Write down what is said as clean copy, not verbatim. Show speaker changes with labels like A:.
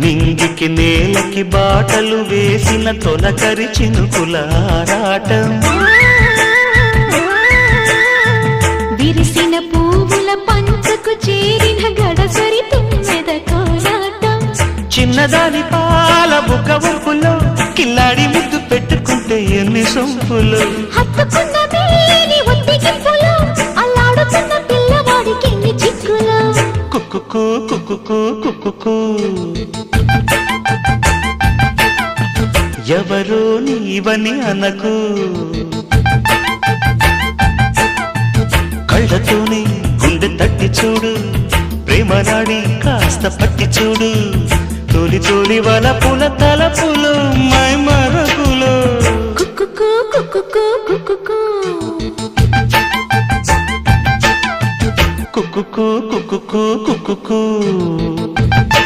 A: నింగికి నేలకి బాటలు వేసిన తొలకరి చినుకుల ఆరాటం,
B: విరిసిన పువ్వుల పంచకు చేరిన గడసరి తుమ్మెద కోలాటం,
A: చిన్నదాని పాల బుక్క ఉప్పులో కిల్లాడి ముద్దు పెట్టుకుంటే ఎన్ని సొంపులు,
B: హత్తుకున్న మేని ఒత్తిగింపులో అల్లాడుతున్న పిల్లవాడికి ఎన్ని చిక్కులు.
A: కుక్కుకు కుక్కుకు కుక్కుకు ఎవరో నీవని అనకు, కళ్ళతోనే గుండె తట్టి చూడు, ప్రేమ నాడి కాస్త పట్టి చూడు, తోలి తోలి వలపుల తలపులు మై మరపులు.
B: కుక్కుకు కుక్కుకు కుక్కుకు
A: కుక్కుకు కుక్కుకు కుక్కుకు